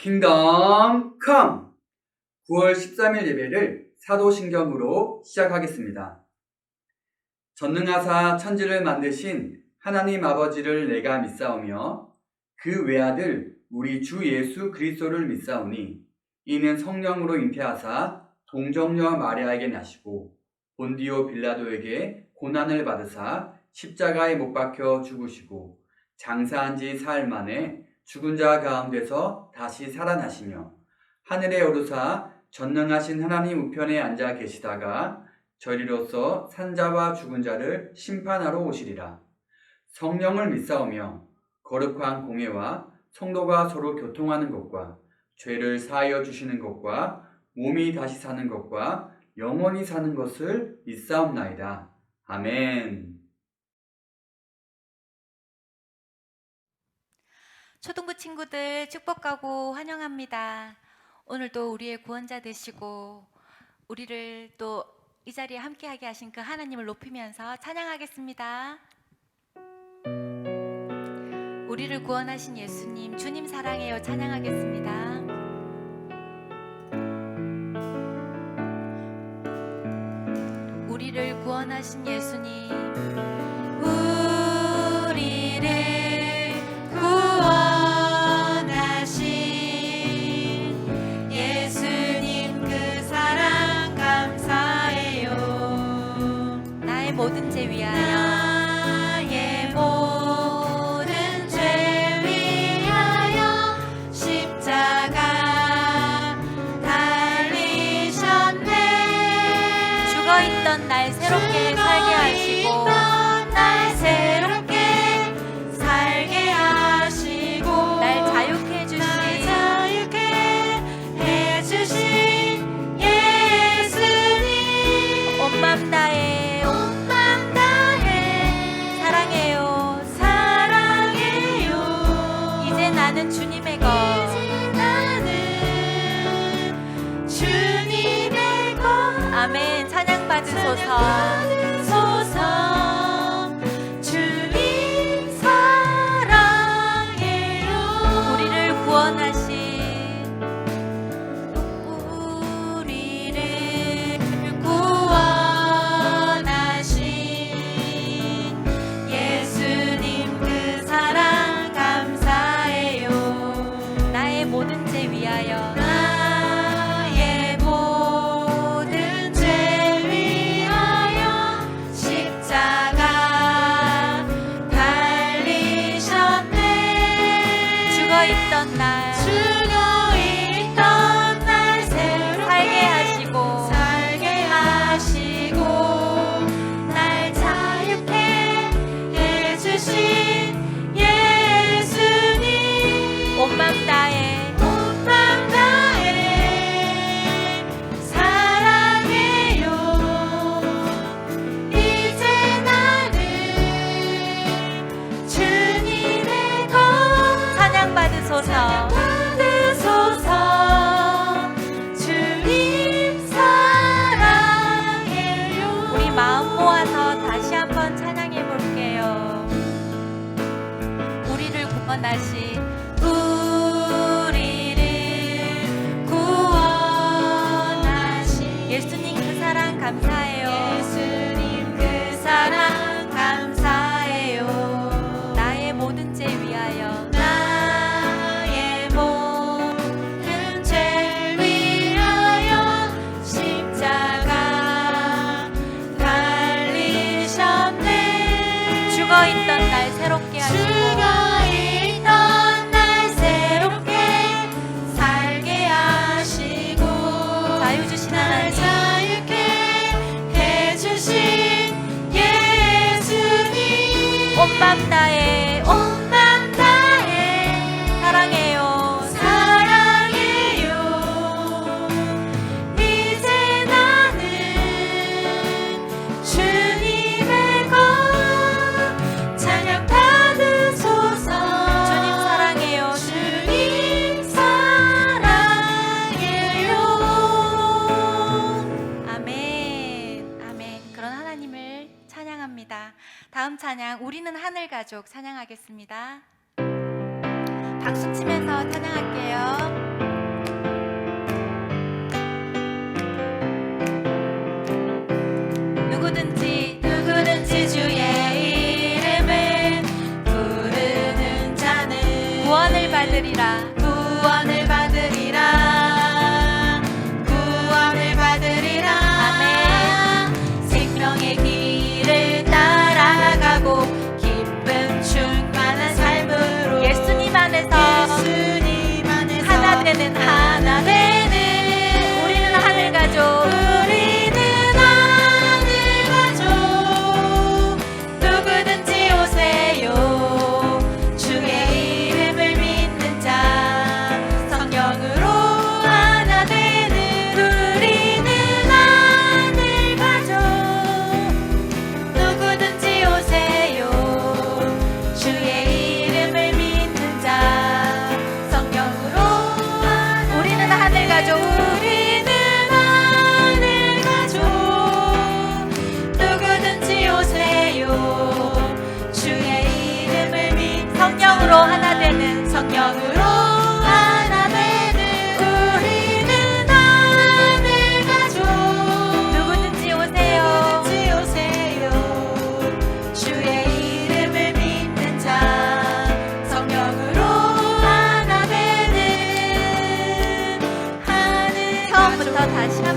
킹덤 컴! 9월 13일 예배를 사도신경으로 시작하겠습니다. 전능하사 천지를 만드신 하나님 아버지를 내가 믿사오며 그 외아들 우리 주 예수 그리스도를 믿사오니 이는 성령으로 잉태하사 동정녀 마리아에게 나시고 본디오 빌라도에게 고난을 받으사 십자가에 못 박혀 죽으시고 장사한 지 사흘 만에 죽은 자 가운데서 다시 살아나시며 하늘에 오르사 전능하신 하나님 우편에 앉아 계시다가 저리로서 산자와 죽은 자를 심판하러 오시리라. 성령을 믿사오며 거룩한 공예와 성도가 서로 교통하는 것과 죄를 사하여 주시는 것과 몸이 다시 사는 것과 영원히 사는 것을 믿사옵나이다. 아멘. 초등부 친구들 축복하고 환영합니다. 오늘도 우리의 구원자 되시고 우리를 또 이 자리에 함께하게 하신 그 하나님을 높이면서 찬양하겠습니다. 우리를 구원하신 예수님, 주님 사랑해요 찬양하겠습니다. 우리를 구원하신 예수님, 우리를 구원하신 예수님 그 사랑 감사해요. 나의 모든 죄 위하여 나의 모든 죄 위하여 십자가 달리셨네. 죽어있던 날 새롭게 살게 하시고 날 새롭게 살게 하시고 날 자유케 해주신 예수님 온 맘 다해 사랑해요 이제 나는 주님의 것 아멘. 찬양 받으소서. 주님 사랑해요. 우리를 구원하신 예수님 그 사랑 감사해요. 나의 모든 죄 위하여 죽어있던 날 살게 하시고 날 자유케 해주신 예수님 온 맘 다해 사랑해요. 이제 나는 주님의 것 찬양 받으소서. 주님 사랑해요. 우리 마음 모아서 다시 한번 찬양해 볼게요. 우리를 구원하신 예수님 그 사랑 감사해요. 예수님 그 사랑 감사해요. 나의 모든 죄 위하여 죽어있던 날 새롭게 살게 하시고 자유 주신 하나님 해주신 예수님 온 맘 다해 사랑해요. 이제 나는 주님의 것 찬양 받으소서. 주님 사랑해요. 아멘. 그런 하나님을 찬양합니다. 다음 찬양 우리는 하늘 가족 찬양하겠습니다. 박수 치면서 찬양할게요.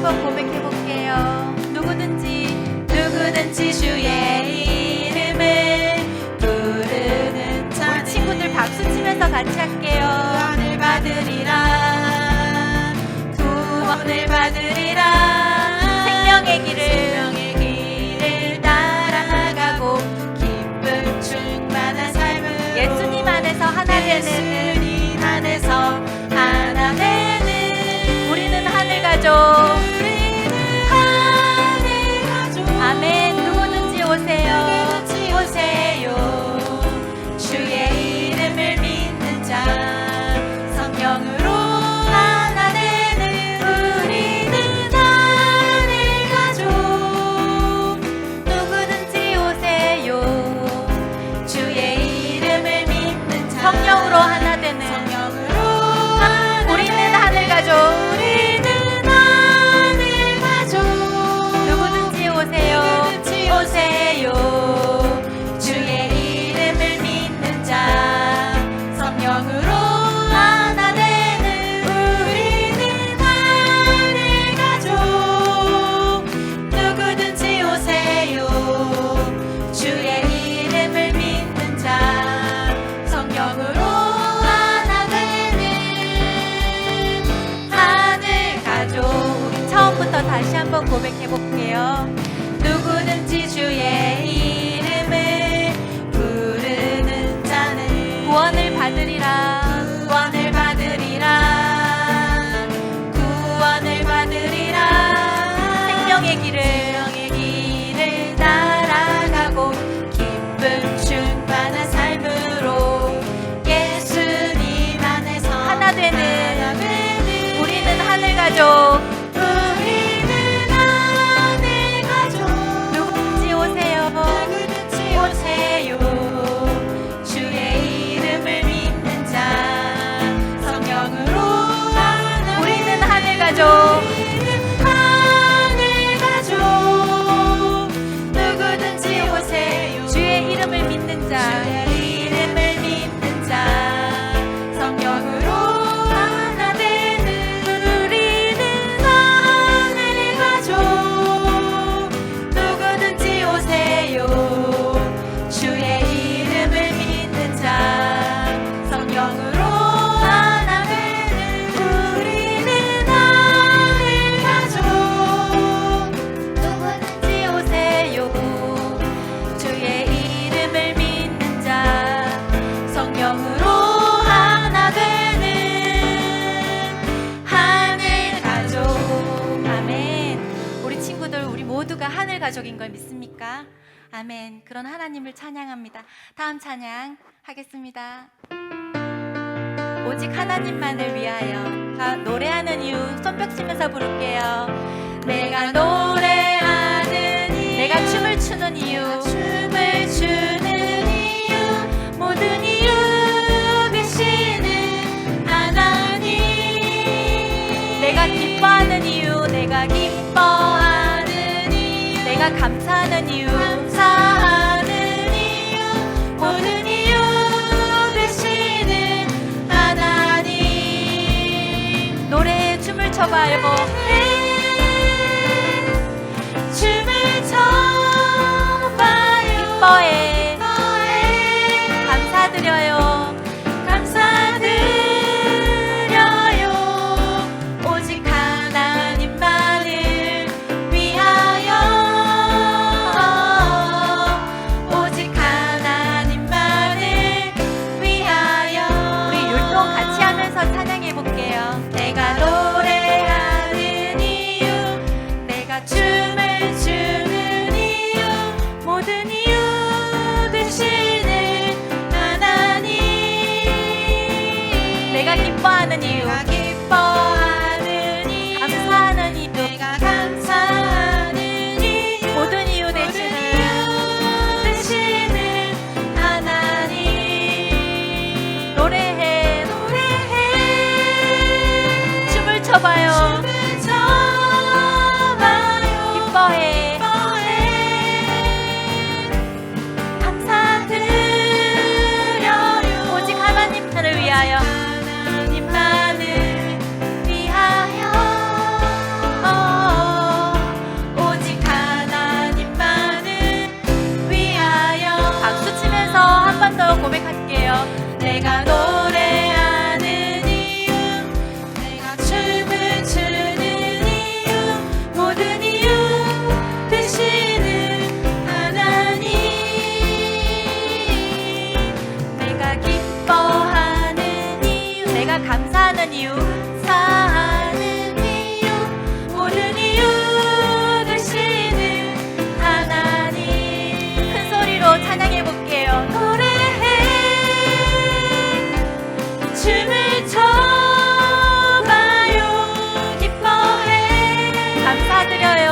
한번 고백해 볼게요. 누구든지 주의 이름을 부르는 자는 우리 친구들 박수 치면서 같이 할게요. 구원을 받으리라 구원을 받으리라 생명의 길을 따라가고 기쁨 충만한 삶을 예수님 안에서 하나 되는 우리는 하늘 가족 아멘. 누구든지 오세요. 주의 이름을 믿는 자 성령으로 하나 되는 우리는 하늘 가족 누구든지 오세요. 주의 이름을 믿는 자 성령으로 하나 되는 우리는 하늘 가족 누구든지 오세요. 주의 이름을 믿는 자 성령으로 하나 되는 우리는 하늘 가족 누구든지 오세요. 주의 이름을 믿는 자 성령으로 하나 되는 하늘 가족 우리 처음부터 다시 한번 고백해 볼게요. 누구든지 주의 이름을 부르는 자는 구원을 받으리라 생명의 길을 따라가고 기쁨 충만한 삶으로 예수님 안에서 하나 되는 우리는 하늘 가족 누구든지 오세요. 주의 이름을 믿는 자 성령으로 우리는 하늘 가족 누구든지 오세요. 주의 이름을 믿는 자 성령으로 하나 되는 우리는 하늘 가족 누구든지 오세요. 주의 이름을 믿는 자 성령으로 하나 되는 우리는 하늘 가족 누구든지 오세요. 주의 이름을 믿는 자 성령으로 하나 되는 하늘 가족 아멘. 우리 친구들 우리 모두가 하늘 가족인 걸 믿습니까? 아멘. 그런 하나님을 찬양합니다. 다음 찬양 하겠습니다. 오직 하나님만을 위하여 노래하는 이유 손뼉 치면서 부를게요. 내가 노래하는 이유 내가 춤을 추는 이유 모든 이유 되시는 하나님 내가 기뻐하는 이유 내가 감사하는 이유 모든 이유 되시는 하나님 노래에 춤을 춰봐요. 춤을 춰봐요. 기뻐해 감사드려요 오직 하나님만을 위하여 오직 하나님만을 위하여 우리 율동 같이 하면서 찬양해 볼게요. 내가 노래하는 이유 내가 춤을 추는 이유 모든 이유 되시는 하나님 내가 기뻐하는 이유 감사하는 이유 모든 이유 되시는 하나님 노래해 춤을 춰봐요. 기뻐해 감사드려요. 오직 하나님만을 위하여 하나님만을 위하여 감사하는 이유 모든 이유 되시는 하나님. 큰 소리로 찬양해 볼게요. 노래해 춤을 춰봐요. 기뻐해 감사드려요.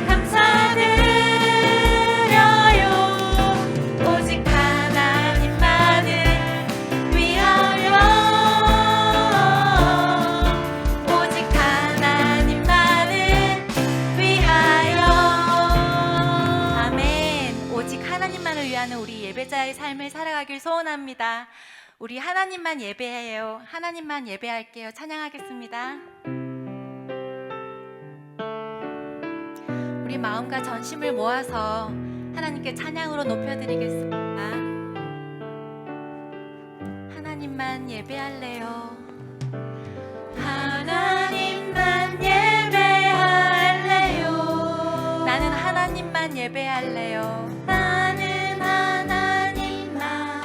감사드려요. 오직 하나님만을 위하여 오직 하나님만을 위하여 아멘. 오직 하나님만을 위하는 우리 예배자의 삶을 살아가길 소원합니다. 우리 하나님만 예배해요. 하나님만 예배할게요. 찬양하겠습니다. 우리 마음과 전심을 모아서 하나님께 찬양으로 높여드리겠습니다. 하나님만 예배할래요. 하나님만 예배할래요. 나는 하나님만 예배할래요. 나는 하나님만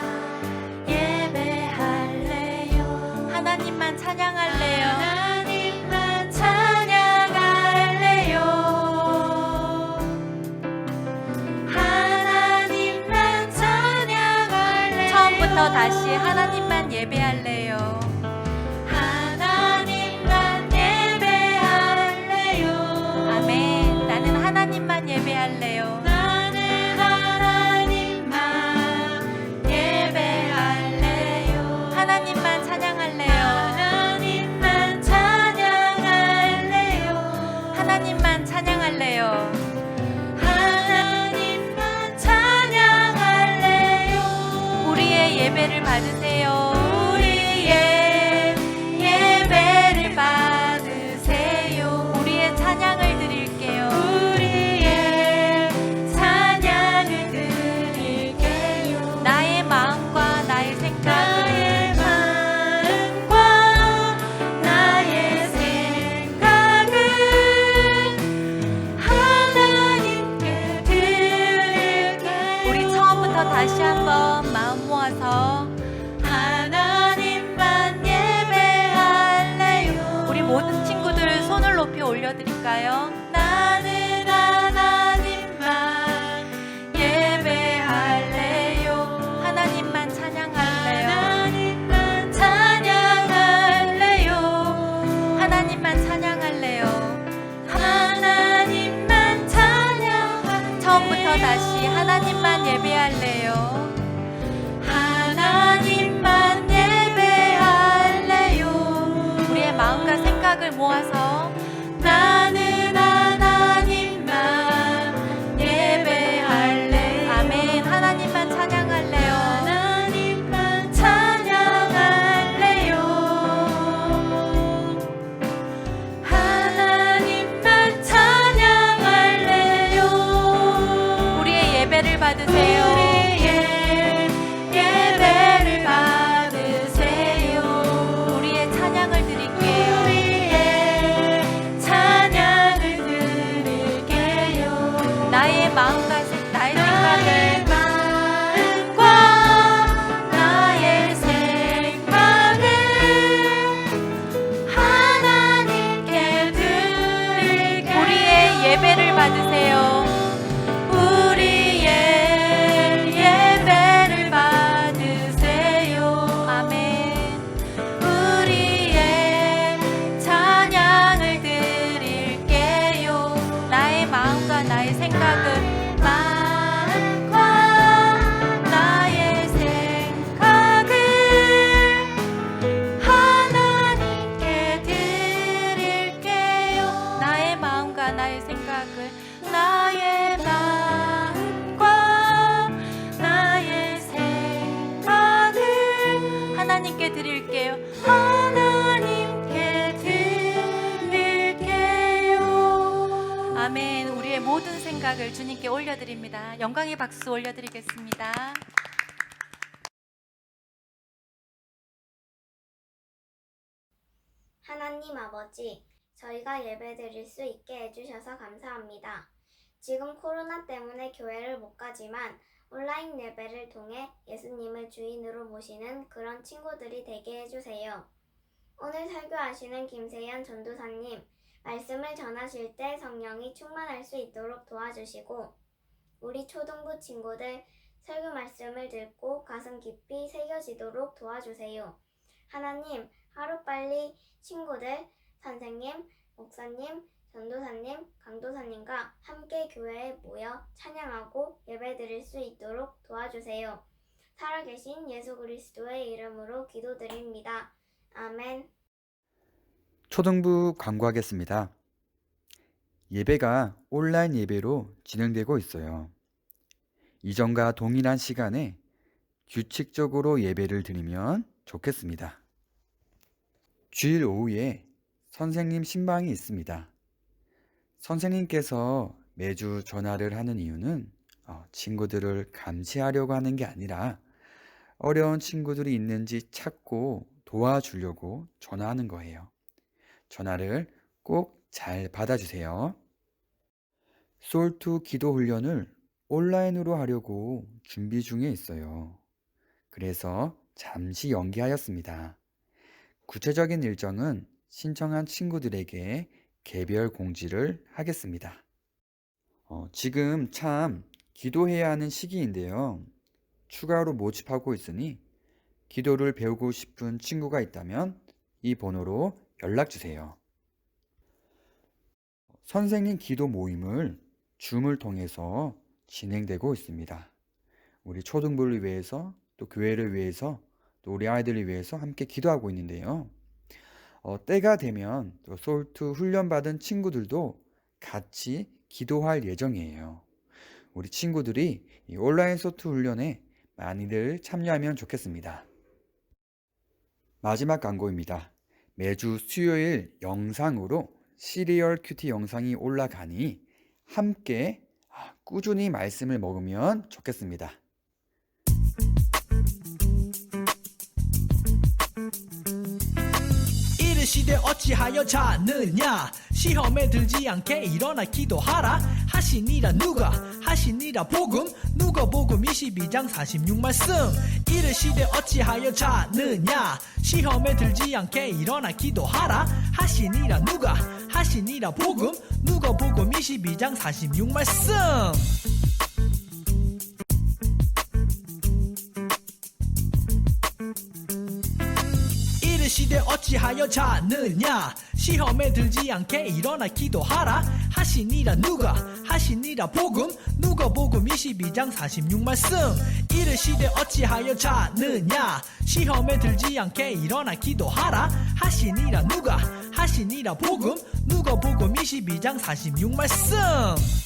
예배할래요. 하나님만 찬양할래요. 하나님만 찬양할래요. 하나님만 찬양할래요. 처음부터 다시 하나님만 예배할래요. 하나님만 예배할래요. 아멘. 나는 하나님만 예배할래요. 나는 하나님만 예배할래요. 하나님만 찬양할래요. 하나님만 찬양할래요. 하나님만 찬양할래요. 하나님만 찬양할래요. 우리의 예배를 받으세요. 우리의 예배를 받으세요. 우리의 찬양을 드릴게요. 우리의 찬양을 드릴게요. 나의 마음과 나의 생각을 나의 생각을 하나님께 드릴게요. 우리 처음부터 다시 한번 마음 모아서 하나님만 예배할래요. 우리 모든 친구들 손을 높이 올려드릴까요? 나는 하나님만 예배할래요. 하나님만 찬양할래요. 하나님만 찬양할래요. 하나님만 찬양할래요. 하나님만 찬양할래요. 처음부터 다시 하나님만 예배할래요. 하나님만 예배할래요. 우리의 마음과 생각을 모아서 나는 하나님만 예배할래요. 아멘. 하나님만 찬양할래요. 하나님만 찬양할래요. 하나님만 찬양할래요. 우리의 예배를 받으세요. 예배를 받으세요. 우리의 찬양을 드릴게요. 우리의 찬양을 드릴게요. 나의 마음과 나의 생각을 나의 생각을 하나님께 드릴게요. 우리의 예배를 받으세요. 우리의 예배를 받으세요. 아멘. 우리의 찬양을 드릴게요. 나의 마음과 나의 생각을 나의 생각을 하나님께 드릴게요. 나의 마음과 나의 생각을 나의 마음과 나의 생각을 하나님께 드릴게요. 하나님께 드릴게요. 아멘. 우리의 모든 생각을 주님께 올려드립니다. 영광의 박수 올려드리겠습니다. 하나님 아버지, 저희가 예배드릴 수 있게 해주셔서 감사합니다. 지금 코로나 때문에 교회를 못 가지만 온라인 예배를 통해 예수님을 주인으로 모시는 그런 친구들이 되게 해주세요. 오늘 설교하시는 김세연 전도사님, 말씀을 전하실 때 성령이 충만할 수 있도록 도와주시고 우리 초등부 친구들 설교 말씀을 듣고 가슴 깊이 새겨지도록 도와주세요. 하나님, 하루빨리 친구들, 선생님, 목사님, 전도사님, 강도사님과 함께 교회에 모여 찬양하고 예배드릴 수 있도록 도와주세요. 살아계신 예수 그리스도의 이름으로 기도드립니다. 아멘. 초등부 광고하겠습니다. 예배가 온라인 예배로 진행되고 있어요. 이전과 동일한 시간에 규칙적으로 예배를 드리면 좋겠습니다. 주일 오후에 선생님 신방이 있습니다. 선생님께서 매주 전화를 하는 이유는 친구들을 감시하려고 하는 게 아니라 어려운 친구들이 있는지 찾고 도와주려고 전화하는 거예요. 전화를 꼭 잘 받아주세요. 솔투 기도 훈련을 온라인으로 하려고 준비 중에 있어요. 그래서 잠시 연기하였습니다. 구체적인 일정은 신청한 친구들에게 개별 공지를 하겠습니다. 지금 참 기도해야 하는 시기인데요. 추가로 모집하고 있으니 기도를 배우고 싶은 친구가 있다면 이 번호로 연락주세요. 선생님 기도 모임을 줌을 통해서 진행되고 있습니다. 우리 초등부를 위해서 또 교회를 위해서 또 우리 아이들을 위해서 함께 기도하고 있는데요. 때가 되면 또 솔투 훈련받은 친구들도 같이 기도할 예정이에요. 우리 친구들이 이 온라인 솔투 훈련에 많이들 참여하면 좋겠습니다. 마지막 광고입니다. 매주 수요일 영상으로 시리얼 큐티 영상이 올라가니 함께 꾸준히 말씀을 먹으면 좋겠습니다. 시대 어찌하여 자느냐 시험에 들지 않게 일어나 기도하라 하시니라 누가 하시니라 복음 누가 복음 22장 46말씀 이르시되 어찌하여 자느냐 시험에 들지 않게 일어나 기도하라 하시니라 누가 하시니라 복음 누가 복음 22장 46말씀 시대 어찌하여 자느냐 시험에 들지 않게 일어나 기도하라 하시니라 누가 하시니라 복음 누가 복음 22장 46말씀 이르시되 어찌하여 자느냐 시험에 들지 않게 일어나 기도하라 하시니라 누가 하시니라 복음 누가 복음 22장 46말씀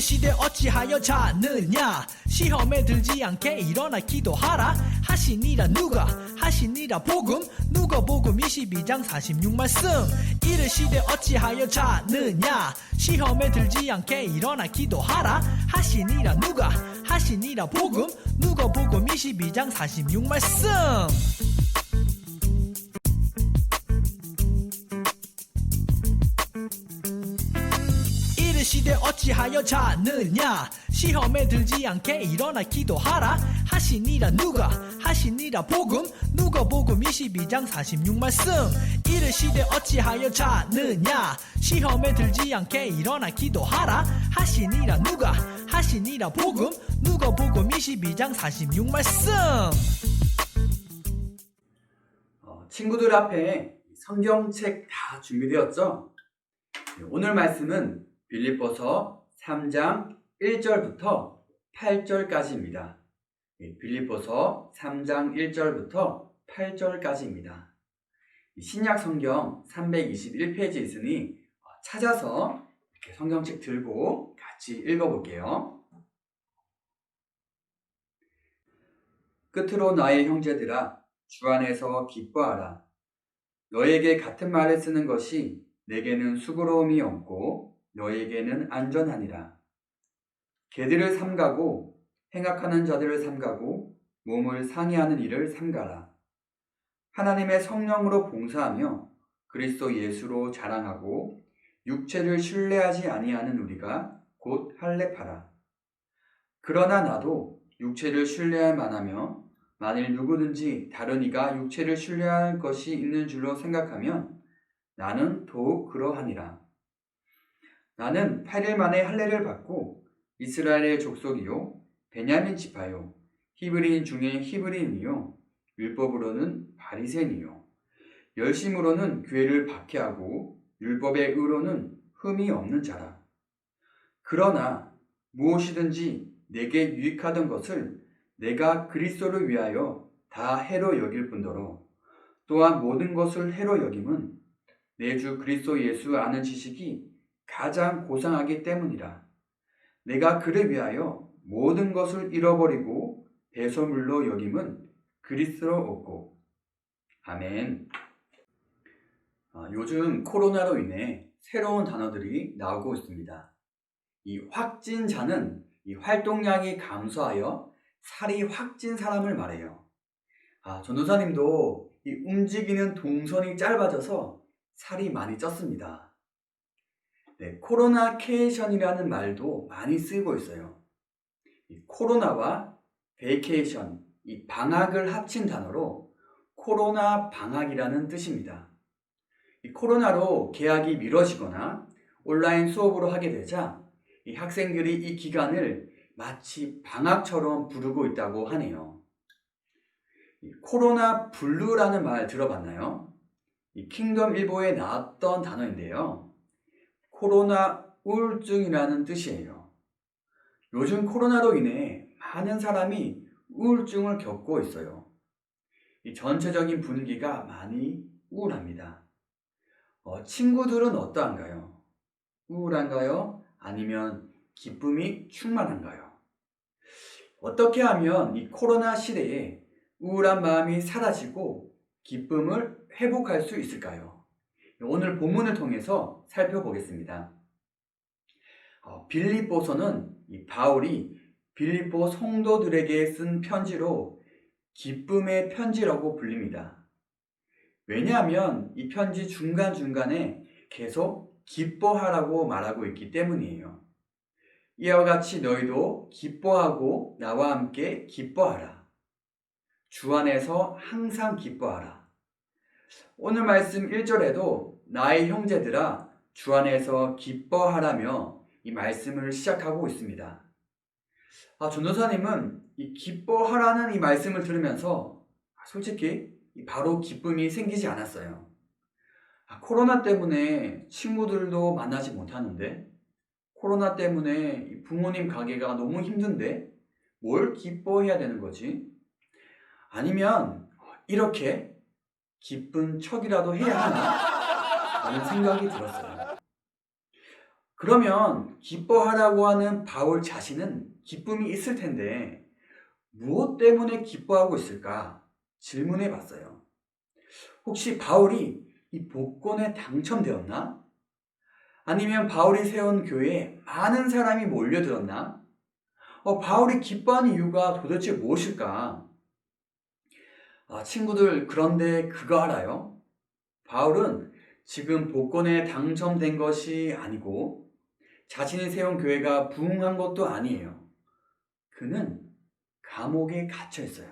시대 어찌하여 자느냐 시험에 들지 않게 일어나 기도하라 하시니라 누가 하시니라 복음 누가 복음 22장 46말씀 이르시되 어찌하여 자느냐 시험에 들지 않게 일어나 기도하라 하시니라 누가 하시니라 복음 누가 복음 22장 46말씀 시대 어찌하여 자느냐 시험에 들지 않게 일어나 기도하라 하시니라 누가 하시니라 복음 누가 복음 22장 46말씀 이르시되 어찌하여 자느냐 시험에 들지 않게 일어나 기도하라 하시니라 누가 하시니라 복음 누가 복음 22장 46말씀 친구들 앞에 성경책 다 준비되었죠? 오늘 말씀은 빌립보서 3장 1절부터 8절까지입니다. 빌립보서 3장 1절부터 8절까지입니다. 신약 성경 321페이지 있으니 찾아서 이렇게 성경책 들고 같이 읽어볼게요. 끝으로 나의 형제들아 주 안에서 기뻐하라. 너에게 같은 말을 쓰는 것이 내게는 수고로움이 없고 너에게는 안전하니라. 개들을 삼가고 행악하는 자들을 삼가고 몸을 상해하는 일을 삼가라. 하나님의 성령으로 봉사하며 그리스도 예수로 자랑하고 육체를 신뢰하지 아니하는 우리가 곧 할례파라. 그러나 나도 육체를 신뢰할 만하며 만일 누구든지 다른 이가 육체를 신뢰할 것이 있는 줄로 생각하면 나는 더욱 그러하니라. 나는 8일 만에 할례를 받고 이스라엘의 족속이요 베냐민 지파요 히브리인 중에 히브리인이요 율법으로는 바리새인이요 열심으로는 교회를 박해하고 율법의 의로는 흠이 없는 자라. 그러나 무엇이든지 내게 유익하던 것을 내가 그리스도를 위하여 다 해로 여길 뿐더러 또한 모든 것을 해로 여김은 내 주 그리스도 예수 아는 지식이 가장 고상하기 때문이라. 내가 그를 위하여 모든 것을 잃어버리고 배설물로 여김은 그리스도로 얻고. 아멘. 요즘 코로나로 인해 새로운 단어들이 나오고 있습니다. 이 확진자는 이 활동량이 감소하여 살이 확 찐 사람을 말해요. 전도사님도 이 움직이는 동선이 짧아져서 살이 많이 쪘습니다. 네, 코로나케이션이라는 말도 많이 쓰이고 있어요. 이 코로나와 베이케이션, 이 방학을 합친 단어로 코로나 방학이라는 뜻입니다. 이 코로나로 개학이 미뤄지거나 온라인 수업으로 하게 되자 이 학생들이 이 기간을 마치 방학처럼 부르고 있다고 하네요. 이 코로나 블루라는 말 들어봤나요? 이 킹덤 일보에 나왔던 단어인데요. 코로나 우울증이라는 뜻이에요. 요즘 코로나로 인해 많은 사람이 우울증을 겪고 있어요. 이 전체적인 분위기가 많이 우울합니다. 친구들은 어떠한가요? 우울한가요? 아니면 기쁨이 충만한가요? 어떻게 하면 이 코로나 시대에 우울한 마음이 사라지고 기쁨을 회복할 수 있을까요? 오늘 본문을 통해서 살펴보겠습니다. 빌립보서는 이 바울이 빌립보 성도들에게 쓴 편지로 기쁨의 편지라고 불립니다. 왜냐하면 이 편지 중간중간에 계속 기뻐하라고 말하고 있기 때문이에요. 이와 같이 너희도 기뻐하고 나와 함께 기뻐하라. 주 안에서 항상 기뻐하라. 오늘 말씀 1절에도 나의 형제들아 주 안에서 기뻐하라며 이 말씀을 시작하고 있습니다. 전도사님은 이 기뻐하라는 이 말씀을 들으면서 솔직히 바로 기쁨이 생기지 않았어요. 코로나 때문에 친구들도 만나지 못하는데, 코로나 때문에 부모님 가게가 너무 힘든데 뭘 기뻐해야 되는 거지? 아니면 이렇게 기쁜 척이라도 해야 하나? 라는 생각이 들었어요. 그러면 기뻐하라고 하는 바울 자신은 기쁨이 있을 텐데 무엇 때문에 기뻐하고 있을까? 질문해 봤어요. 혹시 바울이 이 복권에 당첨되었나? 아니면 바울이 세운 교회에 많은 사람이 몰려들었나? 바울이 기뻐하는 이유가 도대체 무엇일까? 친구들, 그런데 그거 알아요? 바울은 지금 복권에 당첨된 것이 아니고 자신이 세운 교회가 부흥한 것도 아니에요. 그는 감옥에 갇혀 있어요.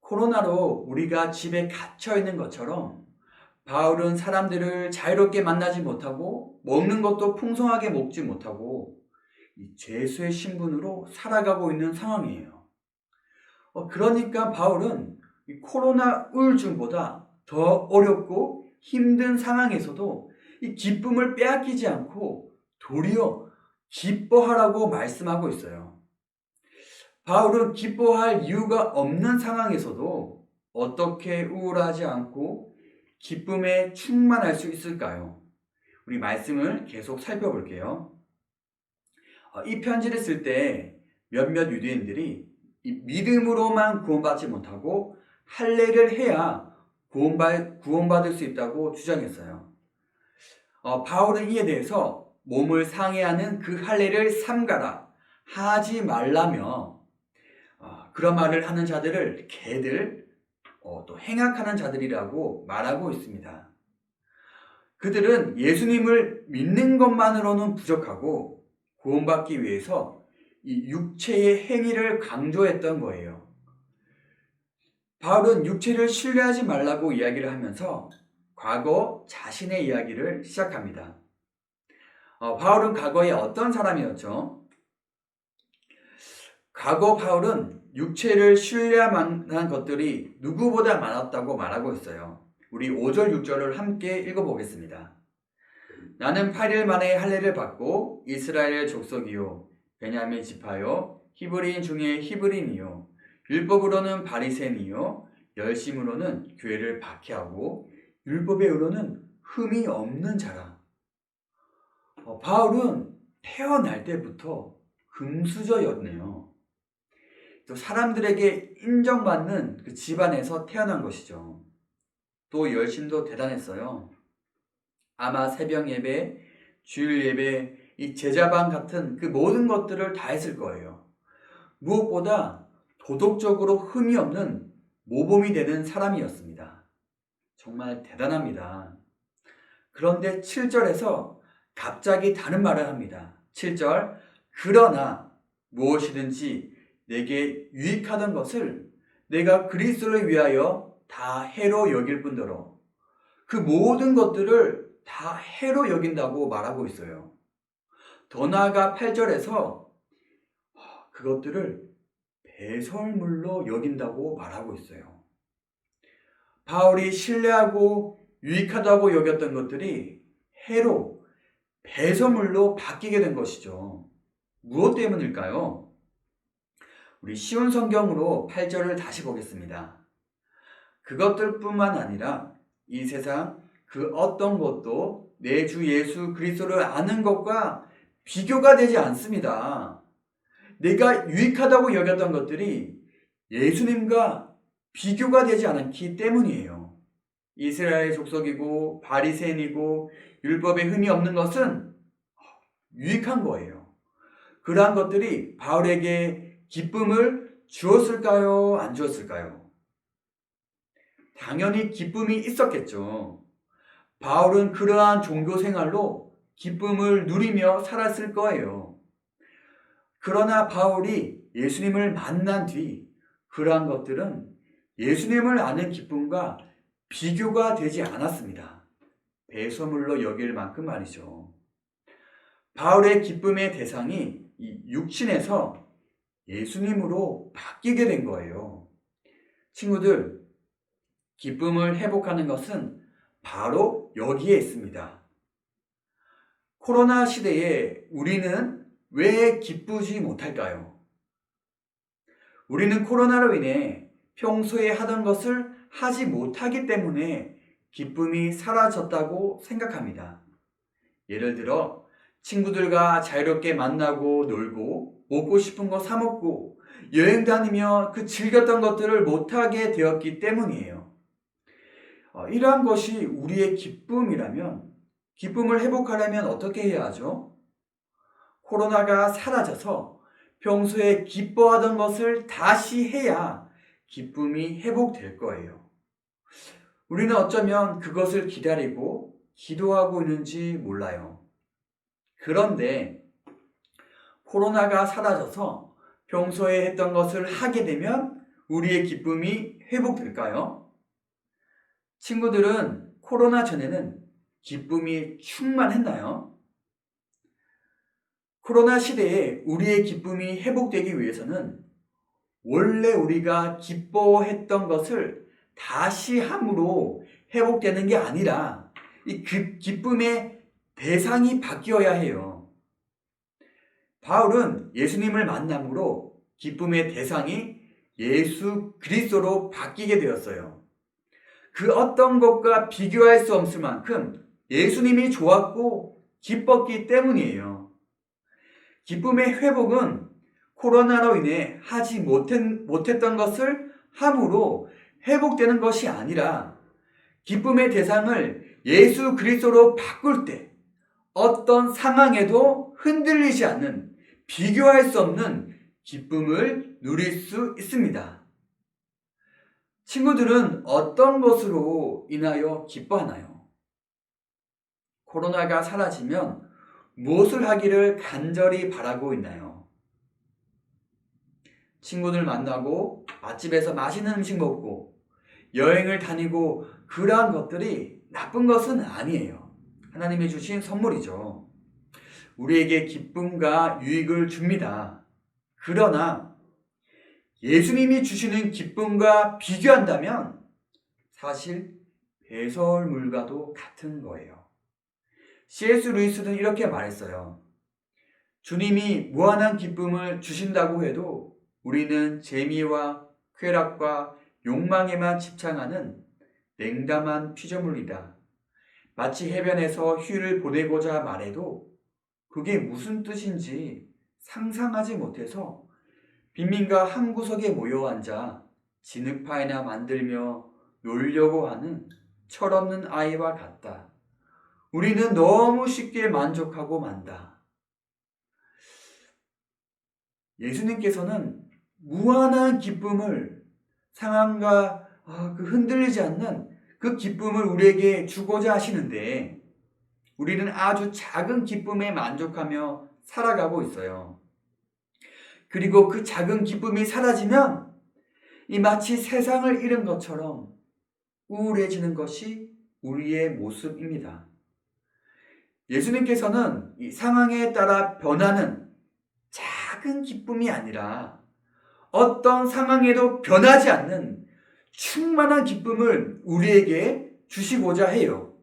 코로나로 우리가 집에 갇혀 있는 것처럼 바울은 사람들을 자유롭게 만나지 못하고 먹는 것도 풍성하게 먹지 못하고 이 죄수의 신분으로 살아가고 있는 상황이에요. 그러니까 바울은 이 코로나 우울증보다 더 어렵고 힘든 상황에서도 이 기쁨을 빼앗기지 않고 도리어 기뻐하라고 말씀하고 있어요. 바울은 기뻐할 이유가 없는 상황에서도 어떻게 우울하지 않고 기쁨에 충만할 수 있을까요? 우리 말씀을 계속 살펴볼게요. 이 편지를 쓸 때 몇몇 유대인들이 이 믿음으로만 구원받지 못하고 할례를 해야 구원받을 수 있다고 주장했어요. 바울은 이에 대해서 몸을 상해하는 그 할례를 삼가라, 하지 말라며 그런 말을 하는 자들을 개들, 또 행악하는 자들이라고 말하고 있습니다. 그들은 예수님을 믿는 것만으로는 부족하고 구원받기 위해서 이 육체의 행위를 강조했던 거예요. 바울은 육체를 신뢰하지 말라고 이야기를 하면서 과거 자신의 이야기를 시작합니다. 바울은 과거에 어떤 사람이었죠? 과거 바울은 육체를 신뢰할 만한 것들이 누구보다 많았다고 말하고 있어요. 우리 5절, 6절을 함께 읽어보겠습니다. 나는 8일 만에 할례를 받고 이스라엘 족속이요 베냐민 지파요 히브리인 중에 히브리인이요 율법으로는 바리새인이요 열심으로는 교회를 박해하고 율법에 의로는 흠이 없는 자라. 바울은 태어날 때부터 금수저였네요. 또 사람들에게 인정받는 그 집안에서 태어난 것이죠. 또 열심도 대단했어요. 아마 새벽 예배, 주일 예배, 이 제자반 같은 그 모든 것들을 다 했을 거예요. 무엇보다 도덕적으로 흠이 없는 모범이 되는 사람이었습니다. 정말 대단합니다. 그런데 7절에서 갑자기 다른 말을 합니다. 7절, 그러나 무엇이든지 내게 유익하던 것을 내가 그리스도를 위하여 다 해로 여길 뿐더러 그 모든 것들을 다 해로 여긴다고 말하고 있어요. 더 나아가 8절에서 그것들을 배설물로 여긴다고 말하고 있어요. 바울이 신뢰하고 유익하다고 여겼던 것들이 해로, 배설물로 바뀌게 된 것이죠. 무엇 때문일까요? 우리 쉬운 성경으로 8절을 다시 보겠습니다. 그것들뿐만 아니라 이 세상 그 어떤 것도 내 주 예수 그리스도를 아는 것과 비교가 되지 않습니다. 내가 유익하다고 여겼던 것들이 예수님과 비교가 되지 않기 때문이에요. 이스라엘 족속이고 바리새인이고 율법에 흠이 없는 것은 유익한 거예요. 그러한 것들이 바울에게 기쁨을 주었을까요? 안 주었을까요? 당연히 기쁨이 있었겠죠. 바울은 그러한 종교 생활로 기쁨을 누리며 살았을 거예요. 그러나 바울이 예수님을 만난 뒤 그러한 것들은 예수님을 아는 기쁨과 비교가 되지 않았습니다. 배설물로 여길 만큼 말이죠. 바울의 기쁨의 대상이 이 육신에서 예수님으로 바뀌게 된 거예요. 친구들, 기쁨을 회복하는 것은 바로 여기에 있습니다. 코로나 시대에 우리는 왜 기쁘지 못할까요? 우리는 코로나로 인해 평소에 하던 것을 하지 못하기 때문에 기쁨이 사라졌다고 생각합니다. 예를 들어 친구들과 자유롭게 만나고 놀고 먹고 싶은 거 사 먹고 여행 다니며 그 즐겼던 것들을 못하게 되었기 때문이에요. 이러한 것이 우리의 기쁨이라면 기쁨을 회복하려면 어떻게 해야 하죠? 코로나가 사라져서 평소에 기뻐하던 것을 다시 해야 기쁨이 회복될 거예요. 우리는 어쩌면 그것을 기다리고 기도하고 있는지 몰라요. 그런데 코로나가 사라져서 평소에 했던 것을 하게 되면 우리의 기쁨이 회복될까요? 친구들은 코로나 전에는 기쁨이 충만했나요? 코로나 시대에 우리의 기쁨이 회복되기 위해서는 원래 우리가 기뻐했던 것을 다시 함으로 회복되는 게 아니라 이 기쁨의 대상이 바뀌어야 해요. 바울은 예수님을 만남으로 기쁨의 대상이 예수 그리스도로 바뀌게 되었어요. 그 어떤 것과 비교할 수 없을 만큼 예수님이 좋았고 기뻤기 때문이에요. 기쁨의 회복은 코로나로 인해 하지 못했던 것을 함으로 회복되는 것이 아니라 기쁨의 대상을 예수 그리스도로 바꿀 때 어떤 상황에도 흔들리지 않는 비교할 수 없는 기쁨을 누릴 수 있습니다. 친구들은 어떤 것으로 인하여 기뻐하나요? 코로나가 사라지면 무엇을 하기를 간절히 바라고 있나요? 친구들 만나고 맛집에서 맛있는 음식 먹고 여행을 다니고 그러한 것들이 나쁜 것은 아니에요. 하나님이 주신 선물이죠. 우리에게 기쁨과 유익을 줍니다. 그러나 예수님이 주시는 기쁨과 비교한다면 사실 배설물과도 같은 거예요. C.S. 루이스는 이렇게 말했어요. 주님이 무한한 기쁨을 주신다고 해도 우리는 재미와 쾌락과 욕망에만 집착하는 냉담한 피조물이다. 마치 해변에서 휴일을 보내고자 말해도 그게 무슨 뜻인지 상상하지 못해서 빈민가 한 구석에 모여 앉아 진흙파이나 만들며 놀려고 하는 철없는 아이와 같다. 우리는 너무 쉽게 만족하고 만다. 예수님께서는 무한한 기쁨을 상황과 그 흔들리지 않는 그 기쁨을 우리에게 주고자 하시는데 우리는 아주 작은 기쁨에 만족하며 살아가고 있어요. 그리고 그 작은 기쁨이 사라지면 이 마치 세상을 잃은 것처럼 우울해지는 것이 우리의 모습입니다. 예수님께서는 이 상황에 따라 변하는 작은 기쁨이 아니라 어떤 상황에도 변하지 않는 충만한 기쁨을 우리에게 주시고자 해요.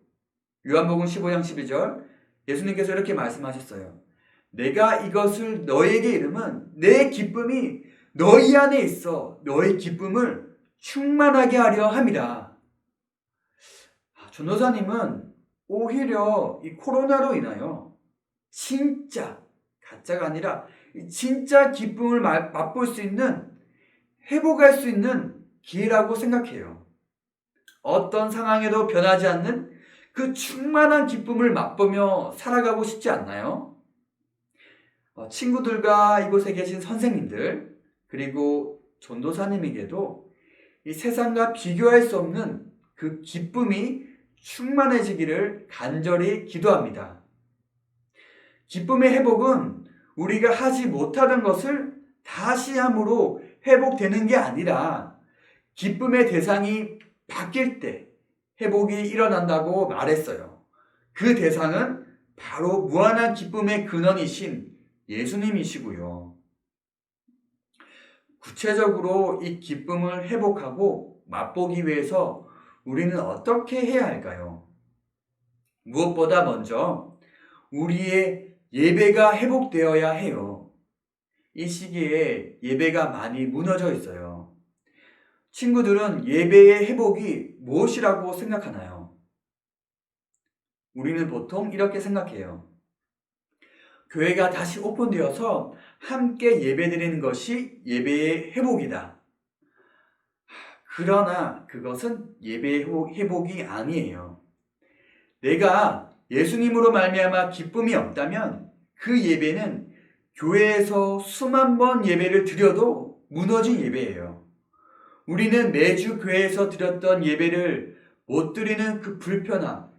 요한복음 15장 12절 예수님께서 이렇게 말씀하셨어요. 내가 이것을 너에게 이름은 내 기쁨이 너희 안에 있어 너의 기쁨을 충만하게 하려 함이라. 전도사님은 오히려 이 코로나로 인하여 진짜 가짜가 아니라 진짜 기쁨을 맛볼 수 있는 회복할 수 있는 기회라고 생각해요. 어떤 상황에도 변하지 않는 그 충만한 기쁨을 맛보며 살아가고 싶지 않나요? 친구들과 이곳에 계신 선생님들 그리고 전도사님에게도 이 세상과 비교할 수 없는 그 기쁨이 충만해지기를 간절히 기도합니다. 기쁨의 회복은 우리가 하지 못하던 것을 다시 함으로 회복되는 게 아니라 기쁨의 대상이 바뀔 때 회복이 일어난다고 말했어요. 그 대상은 바로 무한한 기쁨의 근원이신 예수님이시고요. 구체적으로 이 기쁨을 회복하고 맛보기 위해서 우리는 어떻게 해야 할까요? 무엇보다 먼저 우리의 예배가 회복되어야 해요. 이 시기에 예배가 많이 무너져 있어요. 친구들은 예배의 회복이 무엇이라고 생각하나요? 우리는 보통 이렇게 생각해요. 교회가 다시 오픈되어서 함께 예배드리는 것이 예배의 회복이다. 그러나 그것은 예배의 회복이 아니에요. 내가 예수님으로 말미암아 기쁨이 없다면 그 예배는 교회에서 수만 번 예배를 드려도 무너진 예배예요. 우리는 매주 교회에서 드렸던 예배를 못 드리는 그 불편함,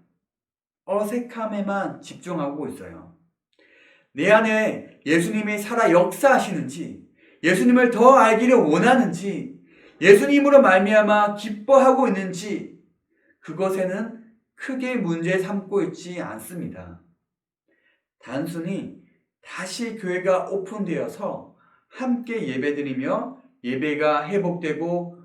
어색함에만 집중하고 있어요. 내 안에 예수님이 살아 역사하시는지, 예수님을 더 알기를 원하는지, 예수님으로 말미암아 기뻐하고 있는지 그것에는 크게 문제 삼고 있지 않습니다. 단순히 다시 교회가 오픈되어서 함께 예배드리며 예배가 회복되고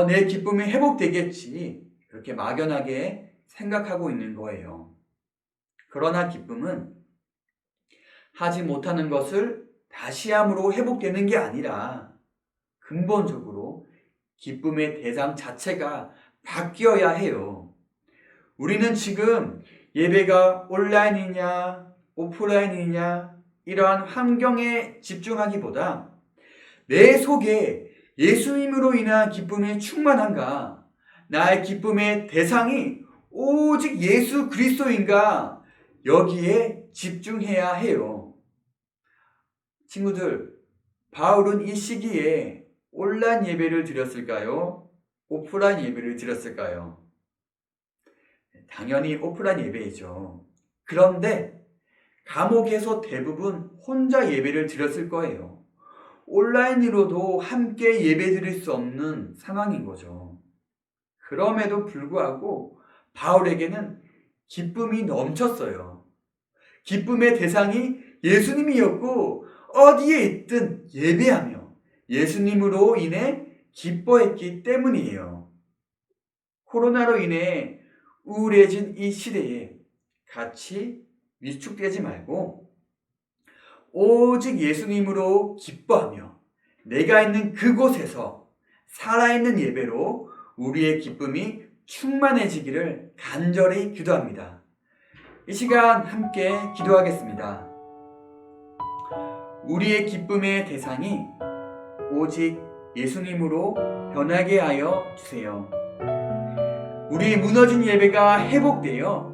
내 기쁨이 회복되겠지 그렇게 막연하게 생각하고 있는 거예요. 그러나 기쁨은 하지 못하는 것을 다시 함으로 회복되는 게 아니라 근본적으로 기쁨의 대상 자체가 바뀌어야 해요. 우리는 지금 예배가 온라인이냐 오프라인이냐 이러한 환경에 집중하기보다 내 속에 예수님으로 인한 기쁨이 충만한가, 나의 기쁨의 대상이 오직 예수 그리스도인가 여기에 집중해야 해요. 친구들, 바울은 이 시기에 온라인 예배를 드렸을까요? 오프라인 예배를 드렸을까요? 당연히 오프라인 예배이죠. 그런데 감옥에서 대부분 혼자 예배를 드렸을 거예요. 온라인으로도 함께 예배드릴 수 없는 상황인 거죠. 그럼에도 불구하고 바울에게는 기쁨이 넘쳤어요. 기쁨의 대상이 예수님이었고 어디에 있든 예배하며 예수님으로 인해 기뻐했기 때문이에요. 코로나로 인해 우울해진 이 시대에 같이 위축되지 말고 오직 예수님으로 기뻐하며 내가 있는 그곳에서 살아있는 예배로 우리의 기쁨이 충만해지기를 간절히 기도합니다. 이 시간 함께 기도하겠습니다. 우리의 기쁨의 대상이 오직 예수님으로 변하게 하여 주세요. 우리의 무너진 예배가 회복되어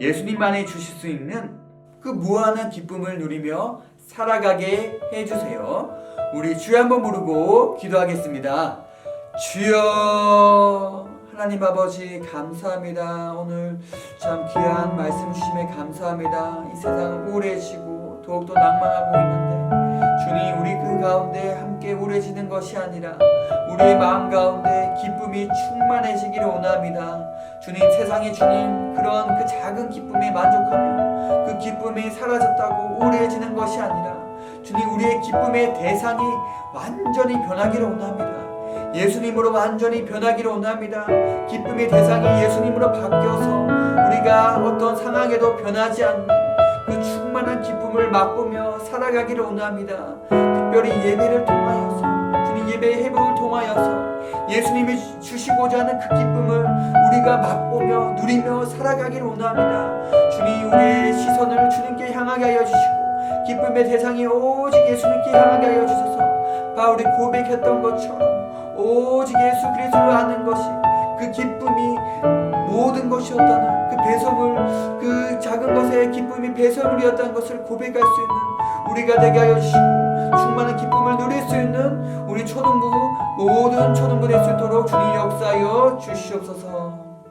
예수님만이 주실 수 있는 그 무한한 기쁨을 누리며 살아가게 해주세요. 우리 주여 한번 부르고 기도하겠습니다. 주여, 하나님 아버지 감사합니다. 오늘 참 귀한 말씀 주심에 감사합니다. 이 세상은 우울해지고 더욱더 낭만하고 있는데 주님, 우리 그 가운데 함께 우울해지는 것이 아니라 우리의 마음 가운데 기쁨이 충만해지기를 원합니다. 주님, 세상이 주님 그런 그 작은 기쁨에 만족하며 그 기쁨이 사라졌다고 우울해지는 것이 아니라 주님, 우리의 기쁨의 대상이 완전히 변하기를 원합니다. 예수님으로 완전히 변하기를 원합니다. 기쁨의 대상이 예수님으로 바뀌어서 우리가 어떤 상황에도 변하지 않는 그 충만한 기쁨을 맛보며 살아가기를 원합니다. 특별히 예배를 통하여서 주님, 예배의 회복을 통하여서 예수님이 주시고자 하는 그 기쁨을 우리가 맛보며 누리며 살아가기를 원합니다. 주님, 우리의 시선을 주님께 향하게 하여 주시고 기쁨의 대상이 오직 예수님께 향하게 하여 주셔서 바울이 고백했던 것처럼 오직 예수 그리스도를 아는 것이 그 기쁨이 모든 것이었다는 그 배설물, 그 작은 것의 기쁨이 배설물이었다는 것을 고백할 수 있는 우리가 되게 하여 주시고 충만한 기쁨을 누릴 수 있는 우리 초등부 모든 초등부 될 수 있도록 주님 역사하여 주시옵소서.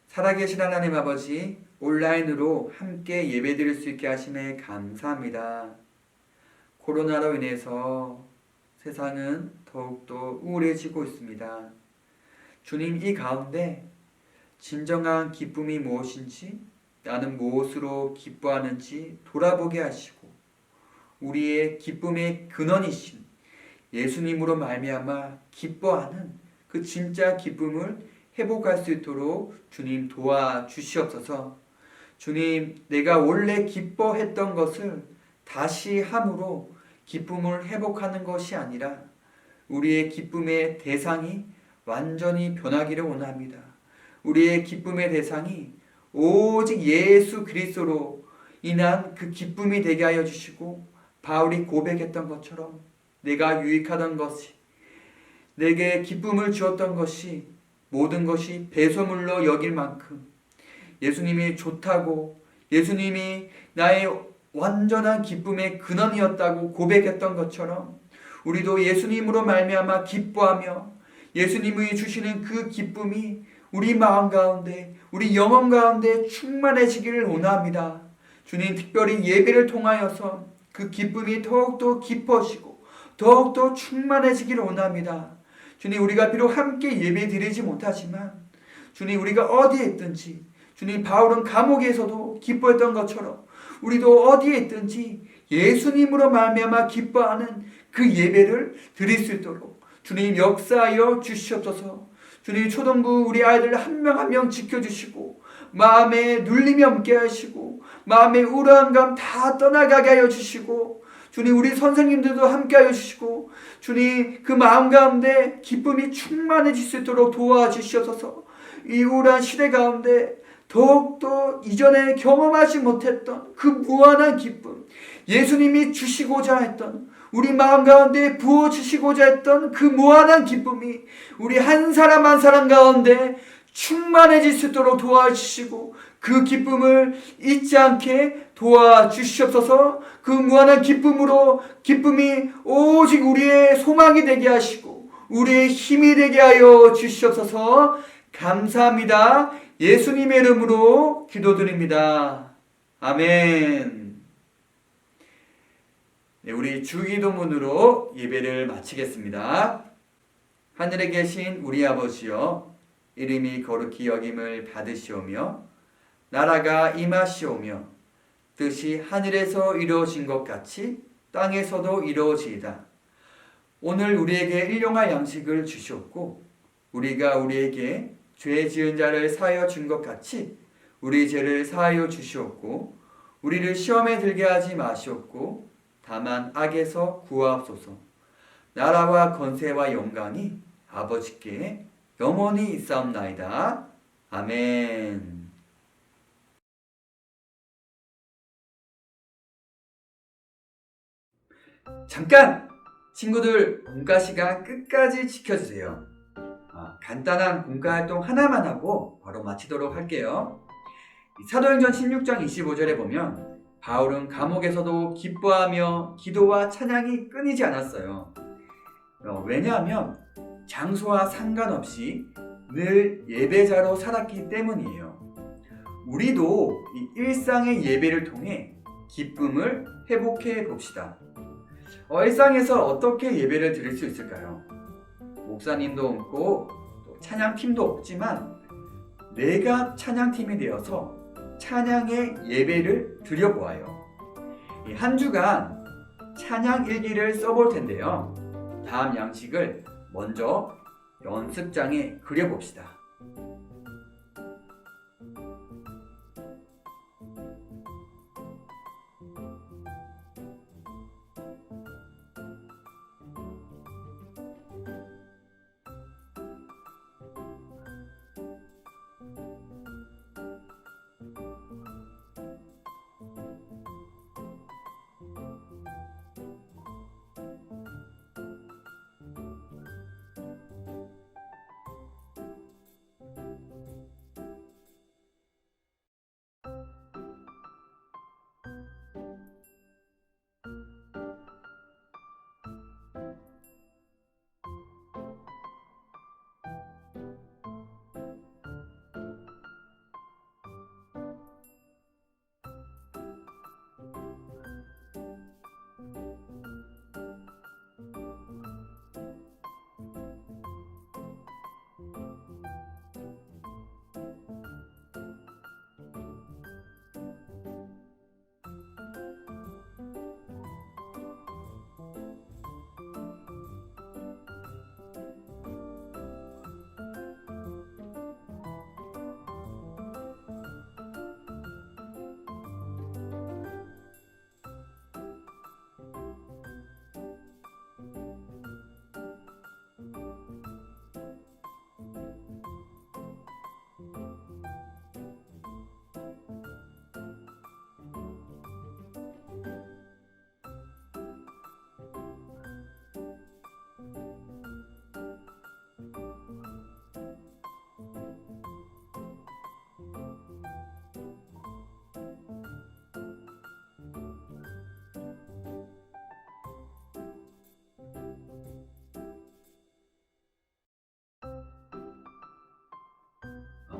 살아계신 하나님 아버지, 온라인으로 함께 예배드릴 수 있게 하심에 감사합니다. 코로나로 인해서 세상은 더욱더 우울해지고 있습니다. 주님, 이 가운데 진정한 기쁨이 무엇인지, 나는 무엇으로 기뻐하는지 돌아보게 하시고 우리의 기쁨의 근원이신 예수님으로 말미암아 기뻐하는 그 진짜 기쁨을 회복할 수 있도록 주님 도와주시옵소서. 주님, 내가 원래 기뻐했던 것을 다시 함으로 기쁨을 회복하는 것이 아니라 우리의 기쁨의 대상이 완전히 변하기를 원합니다. 우리의 기쁨의 대상이 오직 예수 그리스도로 인한 그 기쁨이 되게 하여 주시고 바울이 고백했던 것처럼 내가 유익하던 것이, 내게 기쁨을 주었던 것이 모든 것이 배설물로 여길 만큼 예수님이 좋다고, 예수님이 나의 완전한 기쁨의 근원이었다고 고백했던 것처럼 우리도 예수님으로 말미암아 기뻐하며 예수님이 주시는 그 기쁨이 우리 마음 가운데, 우리 영혼 가운데 충만해지기를 원합니다. 주님, 특별히 예배를 통하여서 그 기쁨이 더욱더 깊어지고 더욱더 충만해지기를 원합니다. 주님, 우리가 비록 함께 예배 드리지 못하지만 주님, 우리가 어디에 있든지 주님, 바울은 감옥에서도 기뻐했던 것처럼 우리도 어디에 있든지 예수님으로 말미암아 기뻐하는 그 예배를 드릴 수 있도록 주님 역사하여 주시옵소서. 주님, 초등부 우리 아이들 한 명 한 명 지켜주시고 마음에 눌림이 없게 하시고 마음의 우울함 다 떠나가게 하여 주시고 주님, 우리 선생님들도 함께 하여 주시고 주님, 그 마음 가운데 기쁨이 충만해질 수 있도록 도와주시옵소서. 이 우울한 시대 가운데 더욱더 이전에 경험하지 못했던 그 무한한 기쁨, 예수님이 주시고자 했던, 우리 마음 가운데 부어주시고자 했던 그 무한한 기쁨이 우리 한 사람 한 사람 가운데 충만해질 수 있도록 도와주시고 그 기쁨을 잊지 않게 도와주시옵소서. 그 무한한 기쁨으로 기쁨이 오직 우리의 소망이 되게 하시고 우리의 힘이 되게 하여 주시옵소서. 감사합니다. 예수님의 이름으로 기도드립니다. 아멘. 네, 우리 주기도문으로 예배를 마치겠습니다. 하늘에 계신 우리 아버지여, 이름이 거룩히 여김을 받으시오며 나라가 임하시오며 뜻이 하늘에서 이루어진 것 같이 땅에서도 이루어지이다. 오늘 우리에게 일용할 양식을 주시옵고 우리가 우리에게 죄 지은 자를 사하여 준 것 같이 우리 죄를 사하여 주시옵고 우리를 시험에 들게 하지 마시옵고 다만 악에서 구하옵소서. 나라와 권세와 영광이 아버지께 영원히 있사옵나이다. 아멘. 잠깐! 친구들, 공과 시간 끝까지 지켜주세요. 간단한 공과 활동 하나만 하고 바로 마치도록 할게요. 사도행전 16장 25절에 보면 바울은 감옥에서도 기뻐하며 기도와 찬양이 끊이지 않았어요. 왜냐하면 장소와 상관없이 늘 예배자로 살았기 때문이에요. 우리도 이 일상의 예배를 통해 기쁨을 회복해 봅시다. 일상에서 어떻게 예배를 드릴 수 있을까요? 목사님도 없고 또 찬양팀도 없지만 내가 찬양팀이 되어서 찬양의 예배를 드려보아요. 한 주간 찬양 일기를 써볼 텐데요. 다음 양식을 먼저 연습장에 그려봅시다.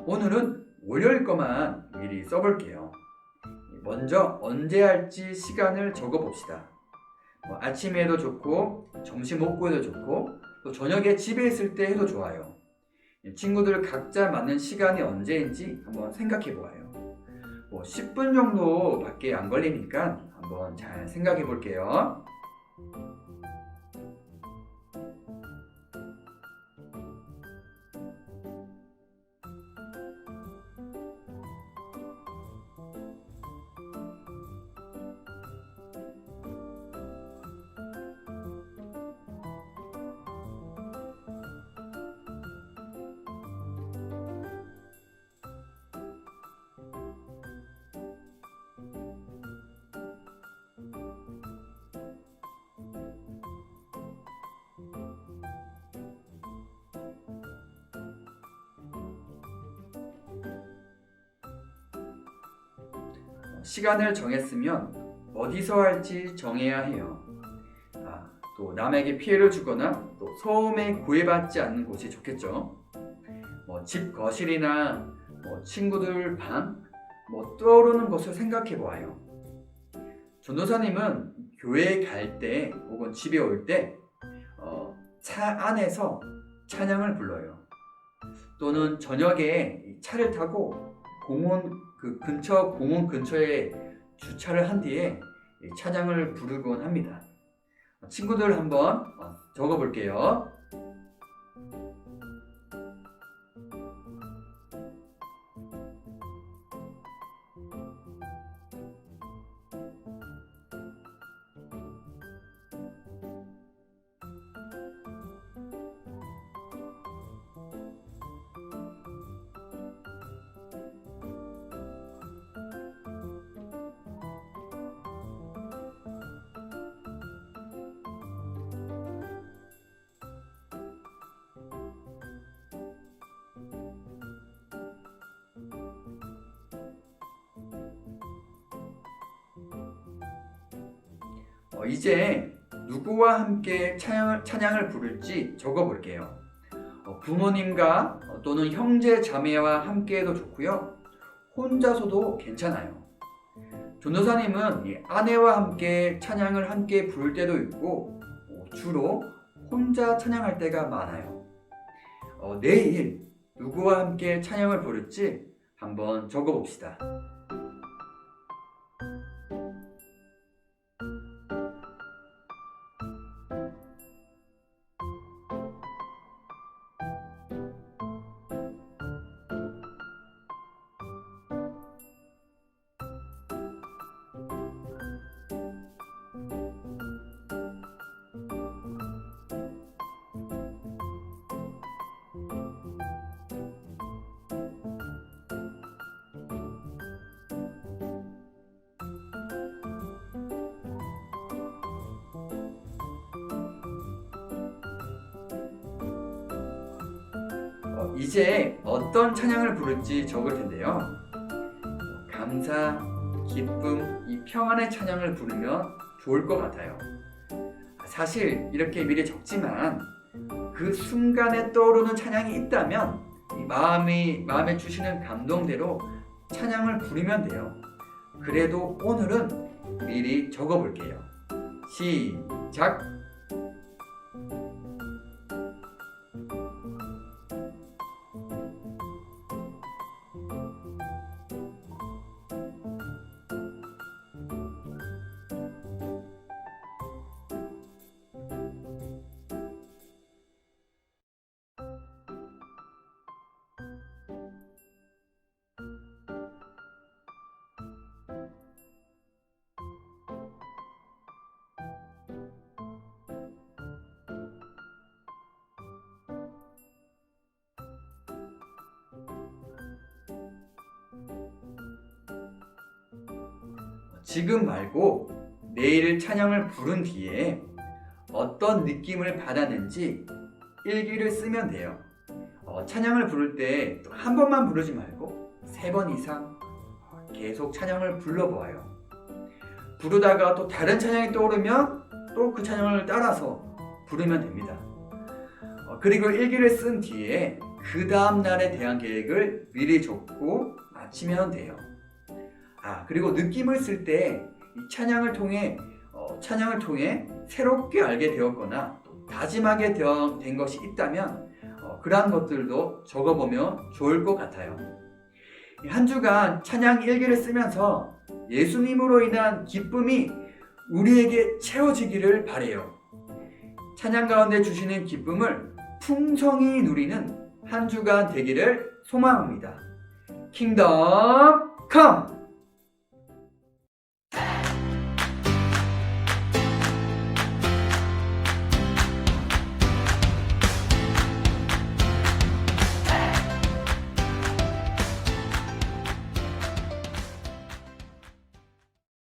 오늘은 월요일 거만 미리 써볼게요. 먼저 언제 할지 시간을 적어봅시다. 아침에 해도 좋고 점심 먹고 해도 좋고 또 저녁에 집에 있을 때 해도 좋아요. 친구들 각자 맞는 시간이 언제인지 한번 생각해 보아요. 10분 정도밖에 안 걸리니까 한번 잘 생각해 볼게요. 시간을 정했으면 어디서 할지 정해야 해요. 또 남에게 피해를 주거나 또 소음에 구애받지 않는 곳이 좋겠죠. 집 거실이나 친구들 방, 떠오르는 것을 생각해 보아요. 전도사님은 교회에 갈 때 혹은 집에 올 때 차 안에서 찬양을 불러요. 또는 저녁에 차를 타고 공원 근처에 주차를 한 뒤에 찬양을 부르곤 합니다. 친구들 한번 적어 볼게요. 이제 누구와 함께 찬양을 부를지 적어 볼게요. 부모님과 또는 형제 자매와 함께해도 좋고요. 혼자서도 괜찮아요. 전도사님은 이 아내와 함께 찬양을 함께 부를 때도 있고 주로 혼자 찬양할 때가 많아요. 내일 누구와 함께 찬양을 부를지 한번 적어 봅시다. 이제 어떤 찬양을 부를지 적을 텐데요. 감사, 기쁨, 이 평안의 찬양을 부르면 좋을 것 같아요. 사실 이렇게 미리 적지만 그 순간에 떠오르는 찬양이 있다면 이 마음에 주시는 감동대로 찬양을 부르면 돼요. 그래도 오늘은 미리 적어 볼게요. 시작! 지금 말고 내일 찬양을 부른 뒤에 어떤 느낌을 받았는지 일기를 쓰면 돼요. 찬양을 부를 때 한 번만 부르지 말고 3번 이상 계속 찬양을 불러보아요. 부르다가 또 다른 찬양이 떠오르면 또 그 찬양을 따라서 부르면 됩니다. 그리고 일기를 쓴 뒤에 그 다음 날에 대한 계획을 미리 적고 마치면 돼요. 그리고 느낌을 쓸 때 이 찬양을 통해 새롭게 알게 되었거나 또 다짐하게 된 것이 있다면 그러한 것들도 적어보면 좋을 것 같아요. 한 주간 찬양 일기를 쓰면서 예수님으로 인한 기쁨이 우리에게 채워지기를 바라요. 찬양 가운데 주시는 기쁨을 풍성히 누리는 한 주간 되기를 소망합니다. 킹덤 컴!